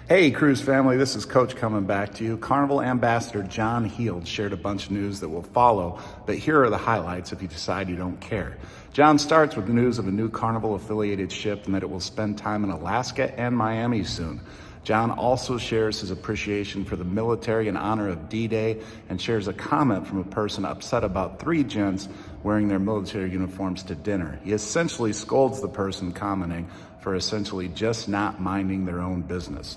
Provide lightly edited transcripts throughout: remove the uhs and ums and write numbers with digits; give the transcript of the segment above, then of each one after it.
Hey Cruise family, this is Coach coming back to you. Carnival Ambassador John HEALD shared a bunch of news that will follow, but here are the highlights if you decide you don't care. John starts with news of a new Carnival affiliated ship and that it will spend time in Alaska and Miami soon. John also shares his appreciation for the military in honor of D-Day and shares a comment from a person upset about 3 gents wearing their military uniforms to dinner. He essentially scolds the person commenting for essentially just not minding their own business.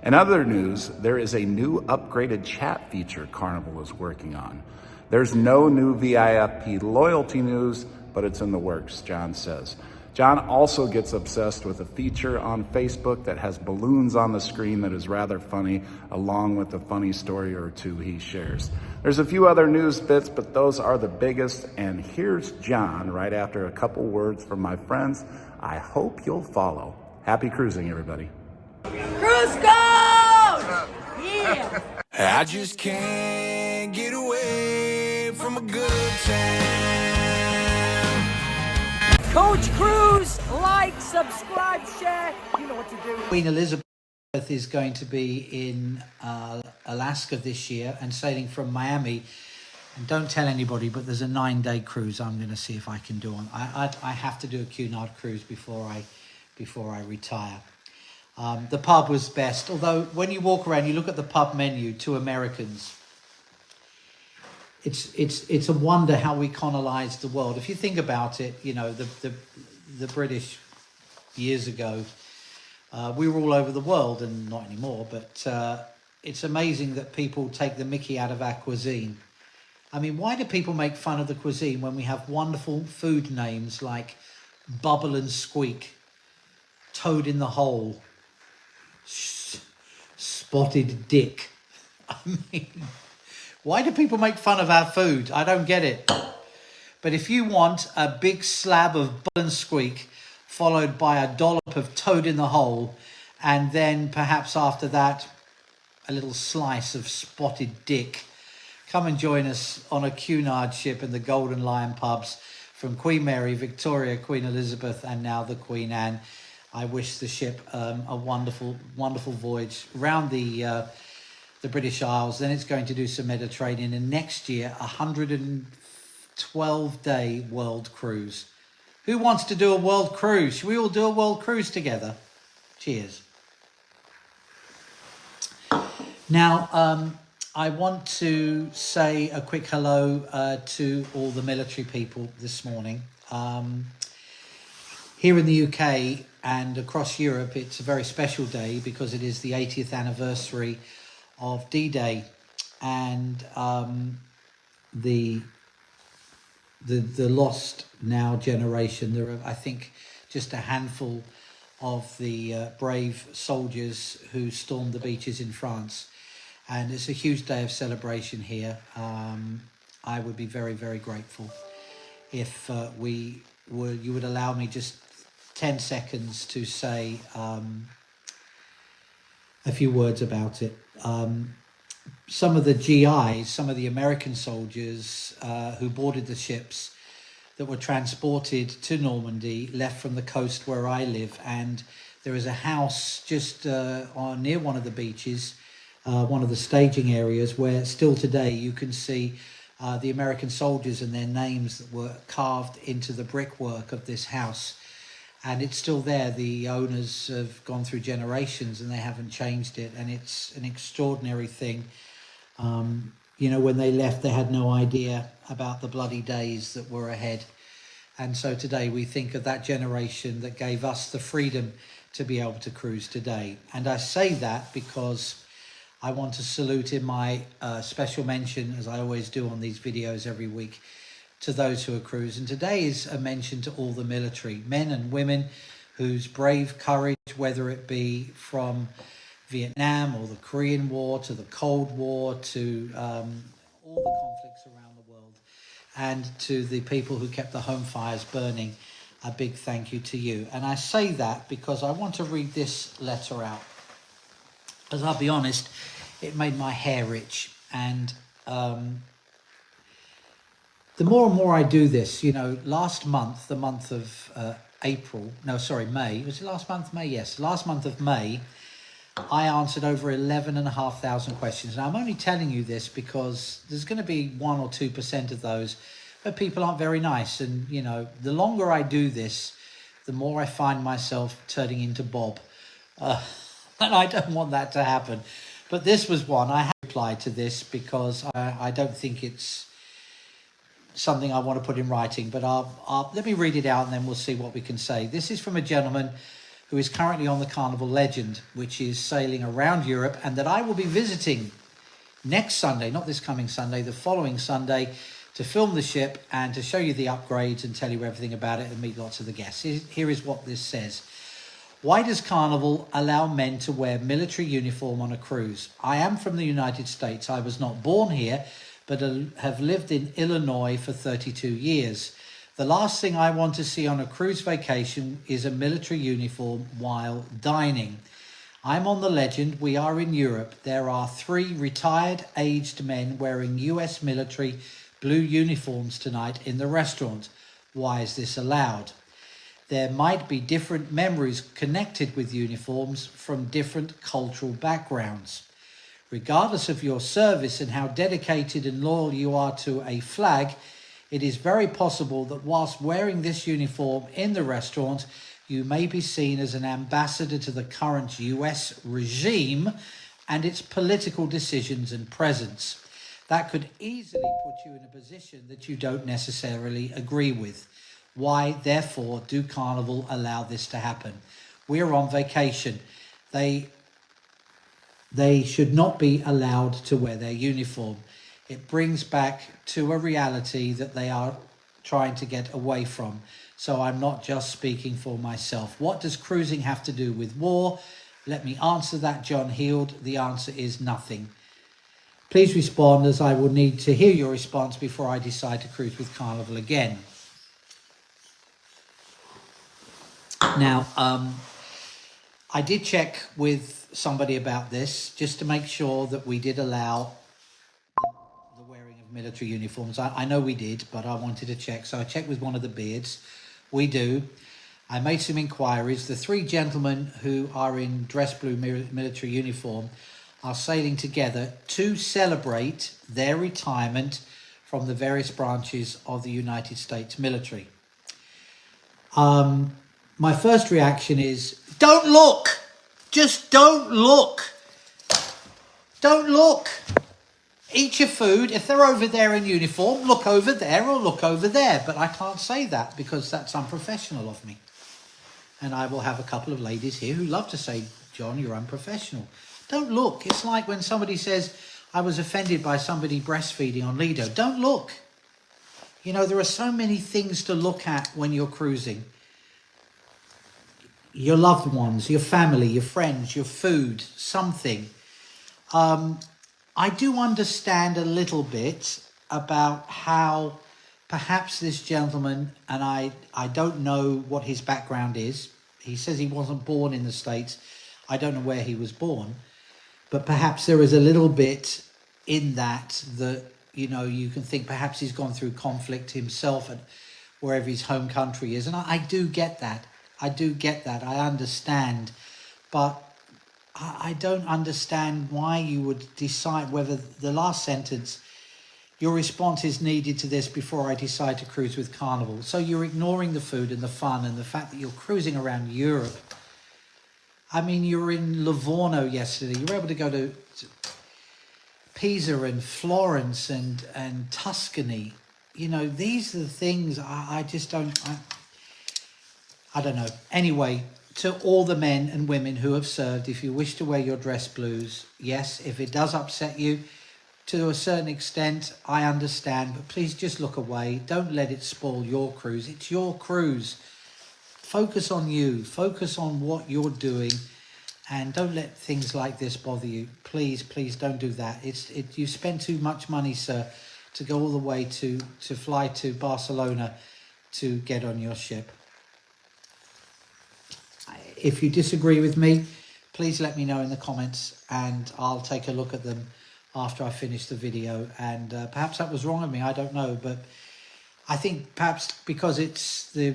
In other news, there is a new upgraded chat feature Carnival is working on. There's no new VIFP loyalty news, but it's in the works, John says. John also gets obsessed with a feature on Facebook that has balloons on the screen that is rather funny, along with a funny story or two he shares. There's a few other news bits, but those are the biggest. And here's John right after a couple words from my friends. I hope you'll follow. Happy cruising, everybody. Cruise goes! Yeah! I just can't get away from a good time. Coach Cruise, like, subscribe, share. You know what to do. Queen Elizabeth is going to be in Alaska this year and sailing from Miami. And don't tell anybody, but there's a 9-day cruise I'm going to see if I can do on. I have to do a Cunard cruise before I retire. The pub was best, although when you walk around, you look at the pub menu to Americans. It's a wonder how we colonized the world. If you think about it, you know, the British years ago, we were all over the world, and not anymore, but it's amazing that people take the mickey out of our cuisine. I mean, why do people make fun of the cuisine when we have wonderful food names like Bubble and Squeak, Toad in the Hole, Spotted Dick? I mean, why do people make fun of our food? I don't get it. But if you want a big slab of Bubble and Squeak followed by a dollop of Toad in the Hole, and then perhaps after that a little slice of Spotted Dick, come and join us on a Cunard ship in the Golden Lion pubs from Queen Mary, Victoria, Queen Elizabeth, and now the Queen Anne. I wish the ship a wonderful, wonderful voyage around the British Isles. Then it's going to do some Mediterranean, and next year, 112-day world cruise. Who wants to do a world cruise? Should we all do a world cruise together? Cheers. Now, I want to say a quick hello to all the military people this morning. Here in the UK and across Europe, it's a very special day because it is the 80th anniversary of D-Day, and the lost now generation. There are, I think, just a handful of the brave soldiers who stormed the beaches in France. And it's a huge day of celebration here. I would be very, very grateful if you would allow me just 10 seconds to say a few words about it. Some of the GIs, some of the American soldiers who boarded the ships that were transported to Normandy, left from the coast where I live, and there is a house just near one of the beaches, one of the staging areas, where still today you can see the American soldiers and their names that were carved into the brickwork of this house. And it's still there. The owners have gone through generations and they haven't changed it. And it's an extraordinary thing. You know, when they left, they had no idea about the bloody days that were ahead. And so today we think of that generation that gave us the freedom to be able to cruise today. And I say that because I want to salute in my special mention, as I always do on these videos every week, to those who are cruising. Today is a mention to all the military, men and women whose brave courage, whether it be from Vietnam or the Korean War to the Cold War to all the conflicts around the world, and to the people who kept the home fires burning, a big thank you to you. And I say that because I want to read this letter out. As I'll be honest, it made my hair itch. And the more and more I do this, you know, last month, the month of May. Was it last month, May? Yes, last month of May, I answered over 11,500 questions. Now, I'm only telling you this because there's going to be 1 or 2% of those where people aren't very nice. And, you know, the longer I do this, the more I find myself turning into Bob. And I don't want that to happen. But this was one. I have replied to this because I don't think it's something I want to put in writing. But let me read it out and then we'll see what we can say. This is from a gentleman who is currently on the Carnival Legend, which is sailing around Europe, and that I will be visiting next Sunday, not this coming Sunday, the following Sunday, to film the ship and to show you the upgrades and tell you everything about it and meet lots of the guests. Here is what this says. Why does Carnival allow men to wear military uniform on a cruise? I am from the United States. I was not born here, but have lived in Illinois for 32 years. The last thing I want to see on a cruise vacation is a military uniform while dining. I'm on the Legend. We are in Europe. There are 3 retired aged men wearing US military blue uniforms tonight in the restaurant. Why is this allowed? There might be different memories connected with uniforms from different cultural backgrounds. Regardless of your service and how dedicated and loyal you are to a flag, it is very possible that whilst wearing this uniform in the restaurant, you may be seen as an ambassador to the current US regime and its political decisions and presence. That could easily put you in a position that you don't necessarily agree with. Why, therefore, do Carnival allow this to happen? We're on vacation. They should not be allowed to wear their uniform. It brings back to a reality that they are trying to get away from. So I'm not just speaking for myself. What does cruising have to do with war? Let me answer that, John Heald. The answer is nothing. Please respond, as I will need to hear your response before I decide to cruise with Carnival again. Now, I did check with somebody about this just to make sure that we did allow the wearing of military uniforms. I know we did, but I wanted to check. So I checked with one of the beards. We do. I made some inquiries. The 3 gentlemen who are in dress blue military uniform are sailing together to celebrate their retirement from the various branches of the United States military. My first reaction is, don't look! Just don't look! Don't look! Eat your food. If they're over there in uniform, look over there or look over there. But I can't say that because that's unprofessional of me. And I will have a couple of ladies here who love to say, John, you're unprofessional. Don't look. It's like when somebody says, I was offended by somebody breastfeeding on Lido. Don't look. You know, there are so many things to look at when you're cruising. Your loved ones, your family, your friends, your food, something. I do understand a little bit about how perhaps this gentleman, and I don't know what his background is. He says he wasn't born in the States. I don't know where he was born. But perhaps there is a little bit in that, you know, you can think perhaps he's gone through conflict himself and wherever his home country is. And I do get that. I do get that. I understand. But I don't understand why you would decide whether the last sentence, your response is needed to this before I decide to cruise with Carnival. So you're ignoring the food and the fun and the fact that you're cruising around Europe. I mean, you were in Livorno yesterday. You were able to go to Pisa and Florence and Tuscany. You know, these are the things I just don't... I don't know. Anyway, to all the men and women who have served, if you wish to wear your dress blues, yes, if it does upset you, to a certain extent, I understand, but please just look away. Don't let it spoil your cruise. It's your cruise. Focus on you. Focus on what you're doing, and don't let things like this bother you. Please, please don't do that. You spend too much money, sir, to go all the way to fly to Barcelona to get on your ship. If you disagree with me, please let me know in the comments and I'll take a look at them after I finish the video. And perhaps that was wrong of me, I don't know. But I think perhaps because it's the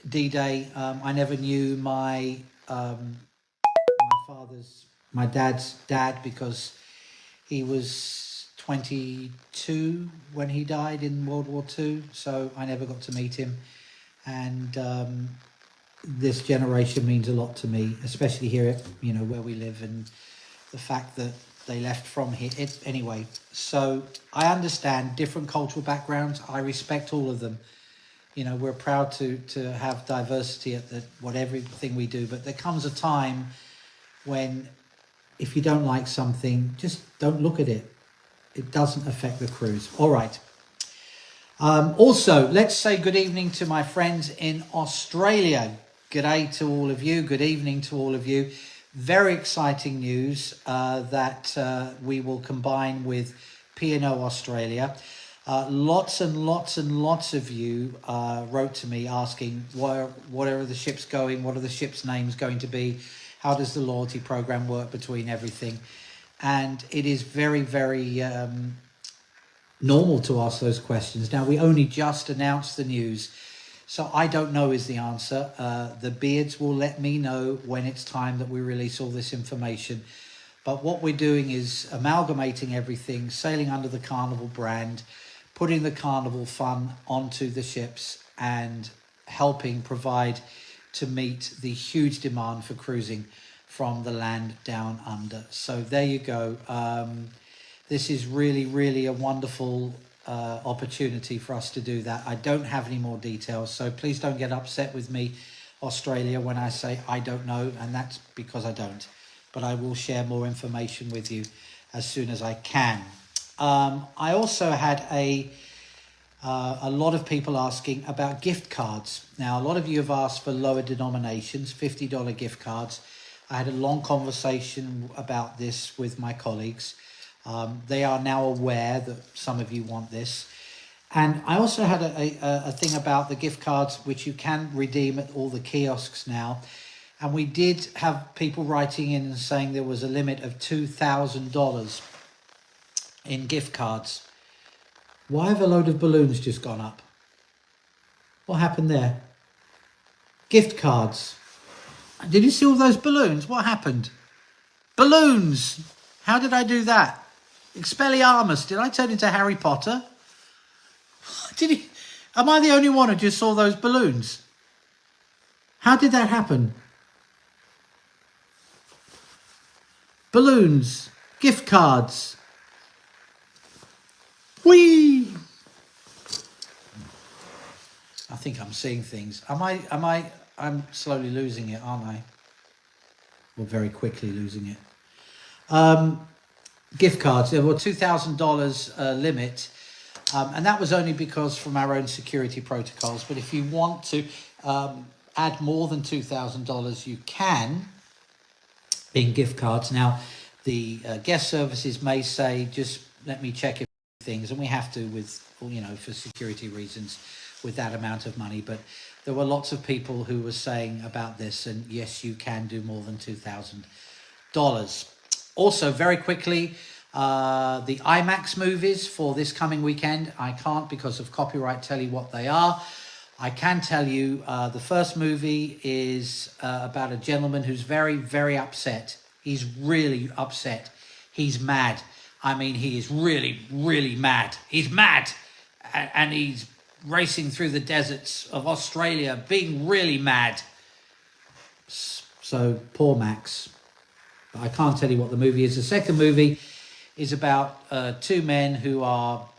D-Day, I never knew my father's my dad's dad, because he was 22 when he died in World War II. So I never got to meet him. And this generation means a lot to me, especially here, you know, where we live, and the fact that they left from here. Anyway, so I understand different cultural backgrounds. I respect all of them. You know, we're proud to have diversity at everything we do. But there comes a time when if you don't like something, just don't look at it. It doesn't affect the cruise. All right. Also, let's say good evening to my friends in Australia. G'day to all of you. Good evening to all of you. Very exciting news that we will combine with P&O Australia. Lots and lots and lots of you wrote to me asking what are the ships going, what are the ships' names going to be, how does the loyalty program work between everything. And it is very, very normal to ask those questions. Now, we only just announced the news, so I don't know is the answer. The beards will let me know when it's time that we release all this information. But what we're doing is amalgamating everything, sailing under the Carnival brand, putting the Carnival fun onto the ships, and helping provide to meet the huge demand for cruising from the land down under. So there you go. This is really, really a wonderful opportunity for us to do that. I don't have any more details, so please don't get upset with me, Australia, when I say I don't know, and that's because I don't. But I will share more information with you as soon as I can. I also had a lot of people asking about gift cards. Now, a lot of you have asked for lower denominations, $50 gift cards. I had a long conversation about this with my colleagues. They are now aware that some of you want this. And I also had a thing about the gift cards, which you can redeem at all the kiosks now. And we did have people writing in and saying there was a limit of $2,000 in gift cards. Why have a load of balloons just gone up? What happened there? Gift cards. Did you see all those balloons? What happened? Balloons! How did I do that? Expelliarmus, did I turn into Harry Potter? Am I the only one who just saw those balloons? How did that happen? Balloons, gift cards. Whee! I think I'm seeing things. I'm slowly losing it, aren't I? Or very quickly losing it. Gift cards, there were $2,000 limit. And that was only because from our own security protocols. But if you want to add more than $2,000, you can in gift cards. Now, the guest services may say, just let me check if things, and we have to with, you know, for security reasons with that amount of money. But there were lots of people who were saying about this, and yes, you can do more than $2,000. Also, very quickly, the IMAX movies for this coming weekend. I can't because of copyright tell you what they are. I can tell you the first movie is about a gentleman who's very, very upset. He's really upset. He's mad. I mean, he is really, really mad. He's mad. And he's racing through the deserts of Australia, being really mad. So, poor Max. But I can't tell you what the movie is. The second movie is about two men who are,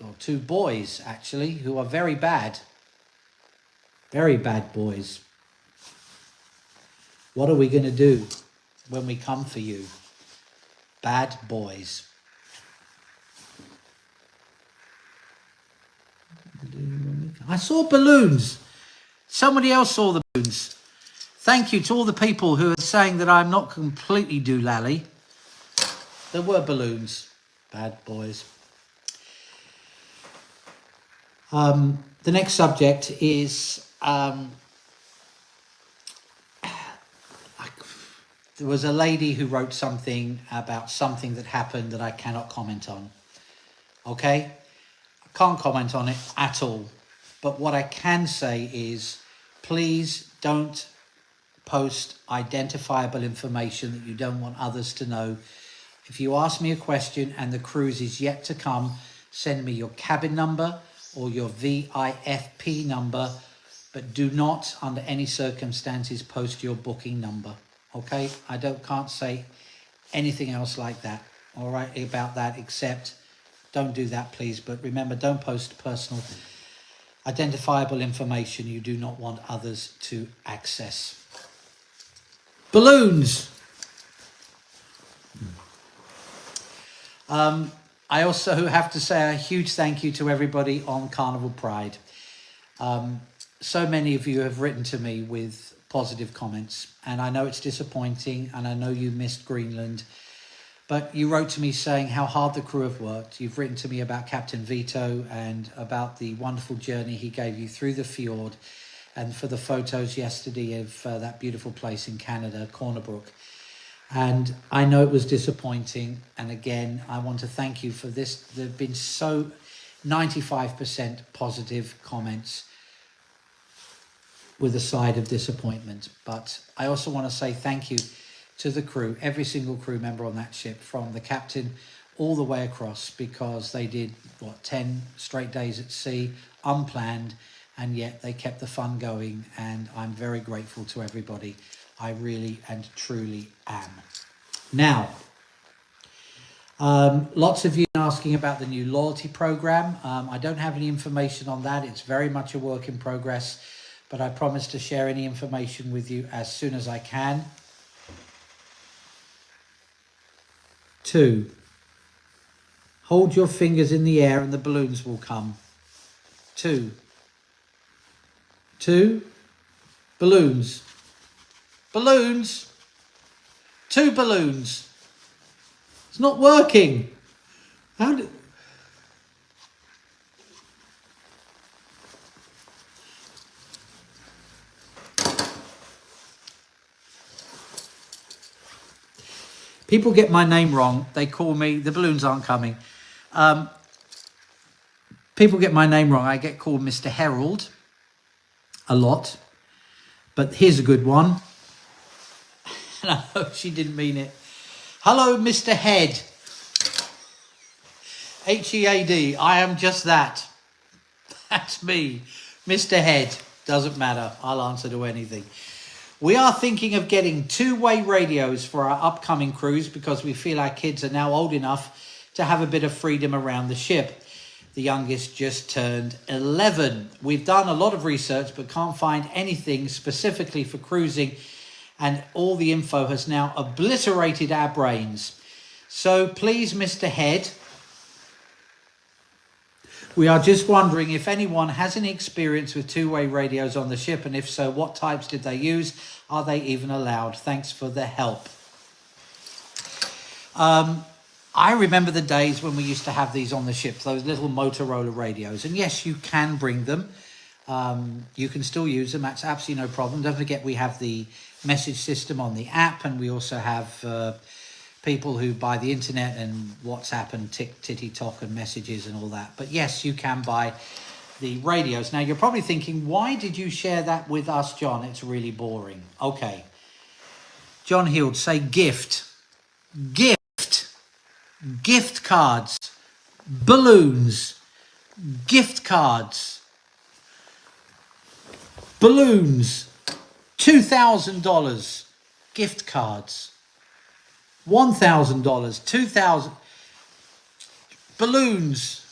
or two boys actually, who are very bad. Very bad boys. What are we going to do when we come for you? Bad boys. I saw balloons. Somebody else saw the balloons. Thank you to all the people who are saying that I'm not completely doolally. There were balloons. Bad boys. The next subject is there was a lady who wrote something about something that happened that I cannot comment on. Okay? I can't comment on it at all. But what I can say is, please don't post identifiable information that you don't want others to know. If you ask me a question and the cruise is yet to come, send me your cabin number or your VIFP number, but do not under any circumstances post your booking number. Okay, can't say anything else like that, all right, about that, except don't do that, please. But remember, don't post personal identifiable information you do not want others to access. Balloons. I also have to say a huge thank you to everybody on Carnival Pride. So many of you have written to me with positive comments, and I know it's disappointing, and I know you missed Greenland, but you wrote to me saying how hard the crew have worked. You've written to me about Captain Vito and about the wonderful journey he gave you through the fjord, and for the photos yesterday of that beautiful place in Canada, Cornerbrook. And I know it was disappointing, and again, I want to thank you for this. There have been 95% positive comments with a side of disappointment. But I also want to say thank you to the crew, every single crew member on that ship, from the captain all the way across, because they did, 10 straight days at sea, unplanned, and yet they kept the fun going, and I'm very grateful to everybody. I really and truly am. Now, lots of you asking about the new loyalty program. I don't have any information on that. It's very much a work in progress, but I promise to share any information with you as soon as I can. 2, hold your fingers in the air and the balloons will come. 2, balloons. Balloons. 2 balloons. It's not working. How do... People get my name wrong. They call me, the balloons aren't coming. People get my name wrong. I get called Mr. Herald a lot. But here's a good one. And I hope she didn't mean it. Hello, Mr. Head. H-E-A-D. I am just that. That's me. Mr. Head. Doesn't matter. I'll answer to anything. We are thinking of getting 2-way radios for our upcoming cruise because we feel our kids are now old enough to have a bit of freedom around the ship. The youngest just turned 11. We've done a lot of research but can't find anything specifically for cruising, and all the info has now obliterated our brains. So please, Mr. Head, we are just wondering if anyone has any experience with 2-way radios on the ship, and if so, what types did they use? Are they even allowed? Thanks for the help. I remember the days when we used to have these on the ship, those little Motorola radios. And yes, you can bring them. You can still use them. That's absolutely no problem. Don't forget we have the message system on the app, and we also have people who buy the internet and WhatsApp and TikTok and messages and all that. But yes, you can buy the radios. Now, you're probably thinking, why did you share that with us, John? It's really boring. Okay. John Heald, say gift. Gift. Gift cards. Balloons. Gift cards. Balloons. $2,000. Gift cards. $1,000. $2,000. Balloons.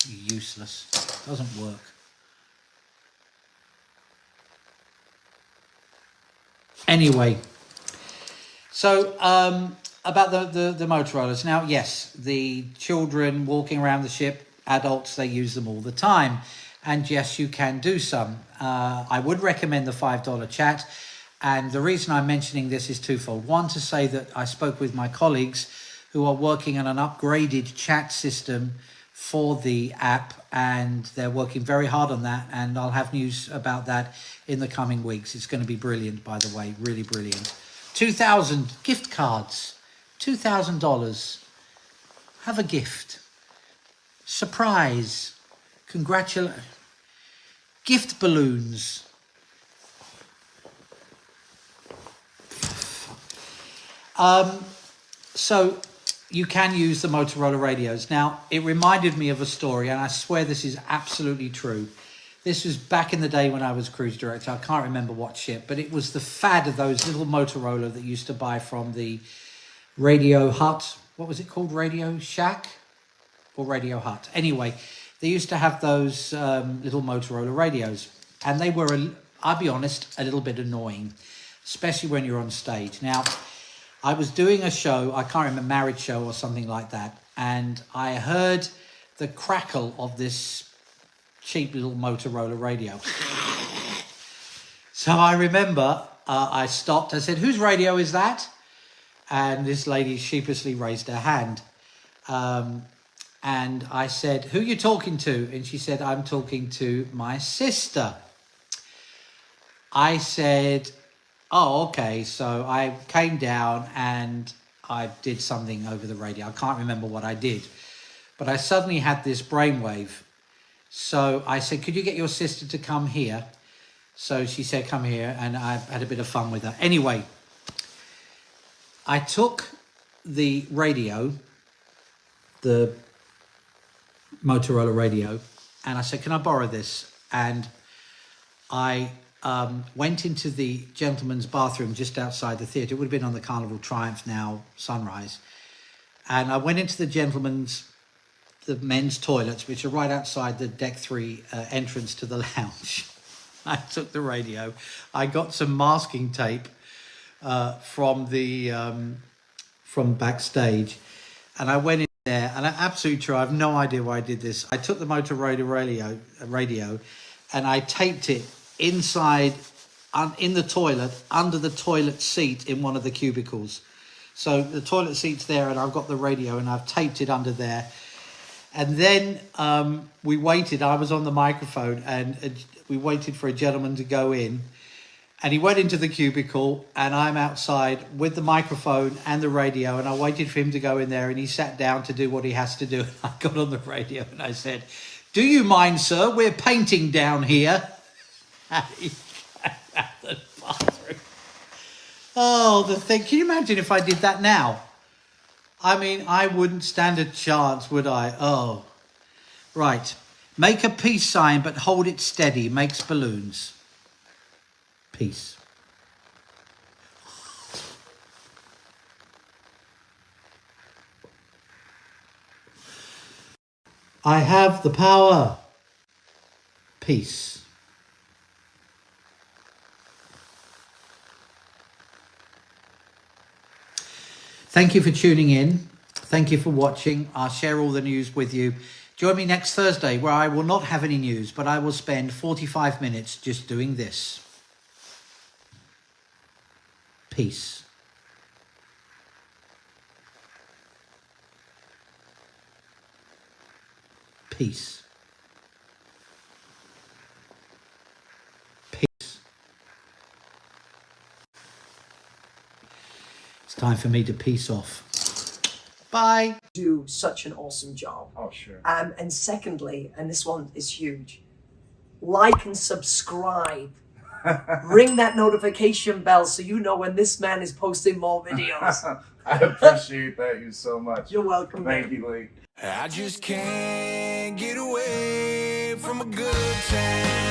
Useless. Doesn't work. Anyway, so about the Motorola's. Now, yes, the children walking around the ship, adults, they use them all the time. And yes, you can do some. I would recommend the $5 chat. And the reason I'm mentioning this is twofold. One, to say that I spoke with my colleagues who are working on an upgraded chat system for the app, and they're working very hard on that, and I'll have news about that in the coming weeks. It's going to be brilliant, by the way, really brilliant. 2,000 gift cards, $2,000. Have a gift. Surprise. Congratulations. Gift balloons. So you can use the Motorola radios. Now, it reminded me of a story, and I swear this is absolutely true. This was back in the day when I was cruise director. I can't remember what ship, but it was the fad of those little Motorola that you used to buy from the Radio Hut. What was it called? Radio Shack or Radio Hut? Anyway, they used to have those little Motorola radios, and they were, I'll be honest, a little bit annoying, especially when you're on stage. Now, I was doing a show, I can't remember, marriage show or something like that, and I heard the crackle of this cheap little Motorola radio. So I remember I stopped, I said, "Whose radio is that?" And this lady sheepishly raised her hand. And I said, "Who are you talking to?" And she said, "I'm talking to my sister." I said, "Oh, okay." So I came down and I did something over the radio. I can't remember what I did, but I suddenly had this brainwave. So I said, "Could you get your sister to come here?" So she said, "Come here," and I had a bit of fun with her. Anyway, I took the radio, the Motorola radio, and I said, "Can I borrow this?" And I went into the gentleman's bathroom just outside the theatre. It would have been on the Carnival Triumph now, Sunrise. And I went into the men's toilets, which are right outside the Deck 3 entrance to the lounge. I took the radio. I got some masking tape from backstage, and I went in there, and absolutely true, I have no idea why I did this. I took the Motorola radio and I taped it inside, in the toilet, under the toilet seat in one of the cubicles. So the toilet seat's there, and I've got the radio, and I've taped it under there. And then we waited. I was on the microphone, and we waited for a gentleman to go in. And he went into the cubicle, and I'm outside with the microphone and the radio, and I waited for him to go in there, and he sat down to do what he has to do. And I got on the radio, and I said, "Do you mind, sir? We're painting down here." And he came out the bathroom. Oh, the thing. Can you imagine if I did that now? I mean, I wouldn't stand a chance, would I? Oh. Right. Make a peace sign, but hold it steady. Makes balloons. Peace. I have the power. Peace. Thank you for tuning in. Thank you for watching. I'll share all the news with you. Join me next Thursday, where I will not have any news, but I will spend 45 minutes just doing this. Peace. Peace. Peace. It's time for me to peace off. Bye. Do such an awesome job. Oh, sure. And secondly, and this one is huge, like and subscribe. Ring that notification bell so you know when this man is posting more videos. I appreciate that you so much. You're welcome. Thank you, Lee. I just can't get away from a good time.